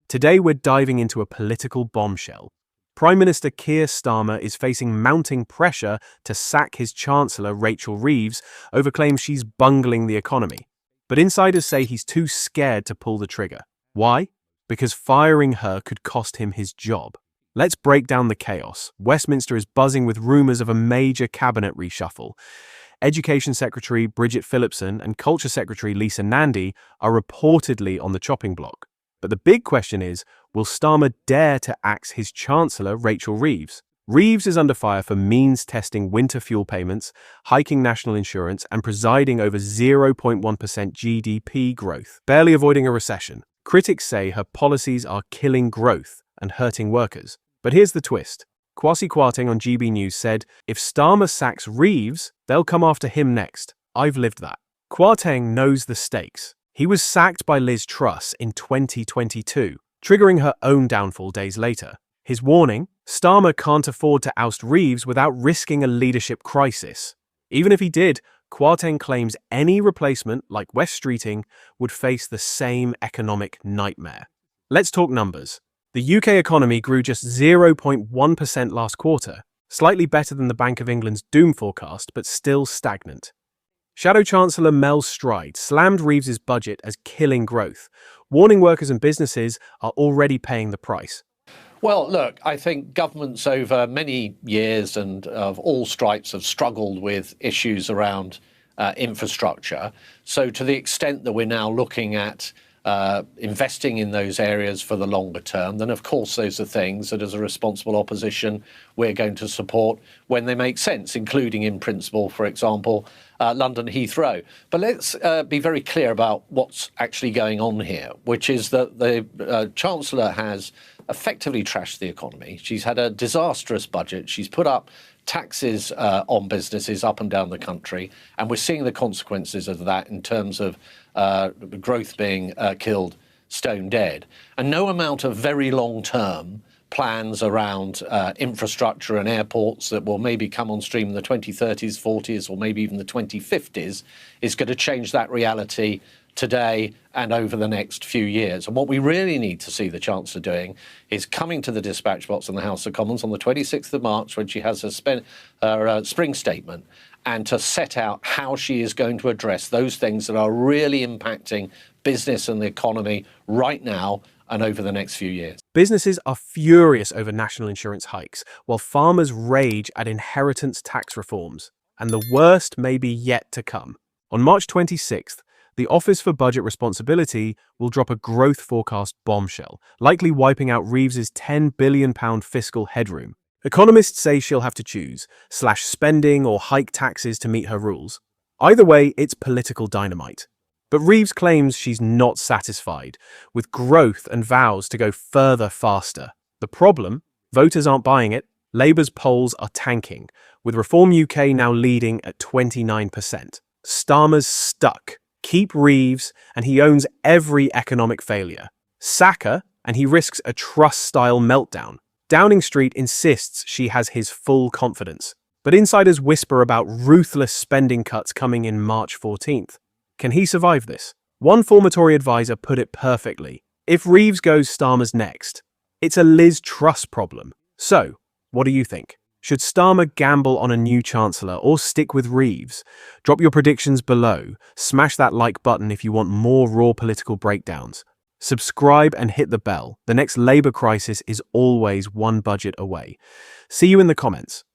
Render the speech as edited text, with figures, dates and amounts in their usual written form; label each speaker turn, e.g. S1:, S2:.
S1: Today we're diving into a political bombshell. Prime Minister Keir Starmer is facing mounting pressure to sack his Chancellor Rachel Reeves over claims she's bungling the economy. But insiders say he's too scared to pull the trigger. Why? Because firing her could cost him his job. Let's break down the chaos. Westminster is buzzing with rumours of a major cabinet reshuffle. Education Secretary Bridget Phillipson and Culture Secretary Lisa Nandy are reportedly on the chopping block. But the big question is, will Starmer dare to axe his Chancellor Rachel Reeves? Reeves is under fire for means-testing winter fuel payments, hiking national insurance, and presiding over 0.1% GDP growth, barely avoiding a recession. Critics say her policies are killing growth and hurting workers. But here's the twist. Kwasi Kwarteng on GB News said, if Starmer sacks Reeves, they'll come after him next. I've lived that. Kwarteng knows the stakes. He was sacked by Liz Truss in 2022, triggering her own downfall days later. His warning, Starmer can't afford to oust Reeves without risking a leadership crisis. Even if he did, Kwarteng claims any replacement, like West Streeting, would face the same economic nightmare. Let's talk numbers. The UK economy grew just 0.1% last quarter, slightly better than the Bank of England's doom forecast, but still stagnant. Shadow Chancellor Mel Stride slammed Reeves's budget as killing growth, warning workers and businesses are already paying the price.
S2: Well, look, I think governments over many years and of all stripes have struggled with issues around infrastructure. So to the extent that we're now looking at investing in those areas for the longer term, then of course those are things that as a responsible opposition we're going to support when they make sense, including in principle, for example, London Heathrow. But let's be very clear about what's actually going on here, which is that the Chancellor has effectively trashed the economy. She's had a disastrous budget. She's put up taxes on businesses up and down the country, and we're seeing the consequences of that in terms of growth being killed stone dead. And no amount of very long-term plans around infrastructure and airports that will maybe come on stream in the 2030s, 40s, or maybe even the 2050s is going to change that reality today and over the next few years. And what we really need to see the Chancellor doing is coming to the dispatch box in the House of Commons on the 26th of March when she has her spring statement, and to set out how she is going to address those things that are really impacting business and the economy right now and over the next few years.
S1: Businesses are furious over national insurance hikes, while farmers rage at inheritance tax reforms. And the worst may be yet to come. On March 26th, the Office for Budget Responsibility will drop a growth forecast bombshell, likely wiping out Reeves's £10 billion fiscal headroom. Economists say she'll have to choose, slash spending or hike taxes to meet her rules. Either way, it's political dynamite. But Reeves claims she's not satisfied, with growth and vows to go further faster. The problem? Voters aren't buying it. Labour's polls are tanking, with Reform UK now leading at 29%. Starmer's stuck. Keep Reeves, and he owns every economic failure. Sack her, and he risks a Truss-style meltdown. Downing Street insists she has his full confidence. But insiders whisper about ruthless spending cuts coming in March 14th. Can he survive this? One former Tory advisor put it perfectly. If Reeves goes, Starmer's next. It's a Liz Truss problem. So, what do you think? Should Starmer gamble on a new Chancellor or stick with Reeves? Drop your predictions below. Smash that like button if you want more raw political breakdowns. Subscribe and hit the bell. The next Labour crisis is always one budget away. See you in the comments.